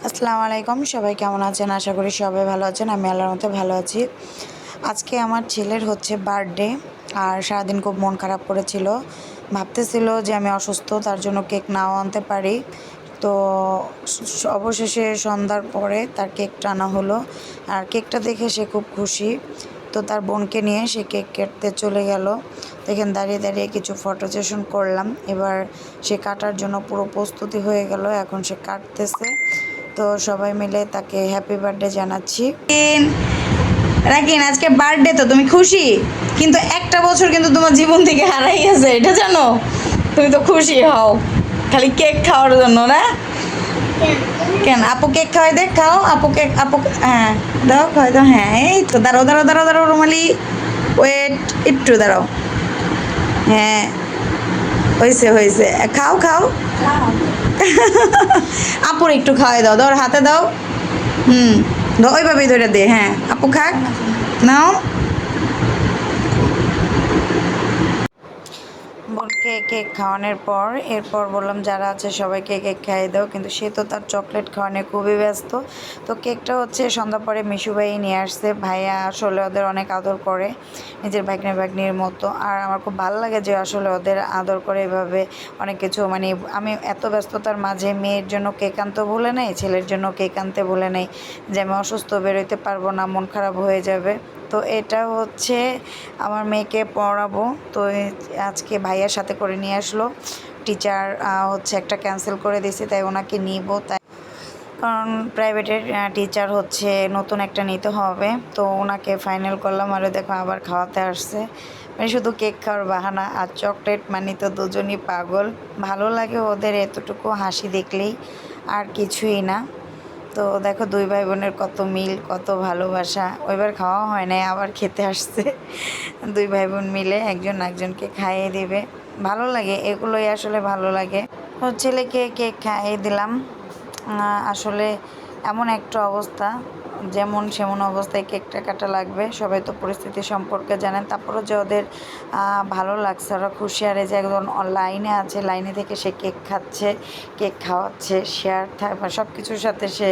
আসসালামু আলাইকুম, সবাই কেমন আছেন? আশা করি সবাই ভালো আছেন। আমি আল্লাহর মতো ভালো আছি। আজকে আমার ছেলের হচ্ছে বার্থডে, আর সারাদিন খুব মন খারাপ করেছিল। ভাবতেছিল যে আমি অসুস্থ, তার জন্য কেক নাও আনতে পারি। তো অবশেষে সন্ধ্যার পরে তার কেকটা আনা হলো, আর কেকটা দেখে সে খুব খুশি। তো তার বোনকে নিয়ে সে কেক কাটতে চলে গেল। এখানে দাঁড়িয়ে দাঁড়িয়ে কিছু ফটো সেশন করলাম। এবার সে কাটার জন্য পুরো প্রস্তুতি হয়ে গেল, এখন সে কাটতেছে। তো সবাই মিলে তাকে হ্যাপি বার্থডে জানাচ্ছি। রাকিন, আজকে বার্থডে, তো তুমি খুশি? কিন্তু একটা বছর কিন্তু তোমার জীবন থেকে হারাই গেছে, এটা জানো? তুমি তো খুশি হও খালি কেক খাওয়ার জন্য, না? কেন আপু কেক খাওয়াই, দেখ, খাও আপু কেক, আপু হ্যাঁ দাও, খাওয়াই দাও। হ্যাঁ, এই তো, দাঁড়াও দাঁড়াও দাঁড়াও দাঁড়াও রুমালি, ওয়েট, একটু দাঁড়াও। হ্যাঁ, হয়েছে হয়েছে, খাও খাও। আপুর একটু খাওয়াই দাও, দাও হাতে দাও। হুম, দাও, ওইভাবেই ধরে দে। হ্যাঁ, আপু খাক, নাও। বোনকে কেক খাওয়ানোর পর এরপর বললাম যারা আছে সবাইকে কেক খাইয়ে দাও, কিন্তু সে তো তার চকলেট খাওয়ানো খুবই ব্যস্ত। তো কেকটা হচ্ছে সন্ধ্যা পরে মিশু ভাই নিয়ে আসছে। ভাইয়া আসলে ওদের অনেক আদর করে, নিজের ভাগ্নির মতো। আর আমার খুব ভালো লাগে যে আসলে ওদের আদর করে এভাবে অনেক কিছু, মানে আমি এত ব্যস্ততার মাঝে মেয়ের জন্য কেক আনতে ভুলে নেই, ছেলের জন্য কেক আনতে ভুলে নেই, যে আমি অসুস্থ, বেরোতে পারবো না, মন খারাপ হয়ে যাবে। তো এটা হচ্ছে আমার মেয়েকে পড়াবো। তো আজকে ভাইয়ার সাথে করে নিয়ে আসলো। টিচার হচ্ছে একটা ক্যান্সেল করে দিয়েছে, তাই ওনাকে নিব। তাই কারণ প্রাইভেটের টিচার হচ্ছে নতুন একটা নিতে হবে, তো ওনাকে ফাইনাল করলাম। আর দেখো আবার খাওয়াতে আসছে, মানে শুধু কেক খাওয়ার বাহানা আর চকলেট, মানে তো দুজনই পাগল। ভালো লাগে ওদের এতটুকু হাসি দেখলেই, আর কিছুই না। তো দেখো দুই ভাই বোনের কত মিল, কত ভালোবাসা। ওইবার খাওয়া হয় নাই, আবার খেতে আসছে। দুই ভাই বোন মিলে একজন একজনকে খাইয়ে দেবে, ভালো লাগে, এগুলোই আসলে ভালো লাগে। তো ছেলেকে কেক খাইয়ে দিলাম। আসলে এমন একটা অবস্থা, যেমন সেমন অবস্থায় কেকটা কাটা লাগবে। সবাই তো পরিস্থিতি সম্পর্কে জানেন, তারপরও যে ওদের ভালো লাগছে, ওরা খুশি। আর এই যে একজন লাইনে আছে, লাইনে থেকে সে কেক খাচ্ছে, কেক খাওয়াচ্ছে, শেয়ার সব কিছুর সাথে সে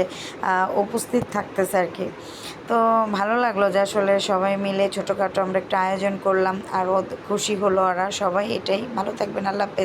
উপস্থিত থাকতেছে আর কি। তো ভালো লাগলো যে আসলে সবাই মিলে ছোটোখাটো আমরা একটা আয়োজন করলাম, আর ও খুশি হলো ওরা সবাই। এটাই, ভালো থাকবেন, আল্লাহ হাফেজ।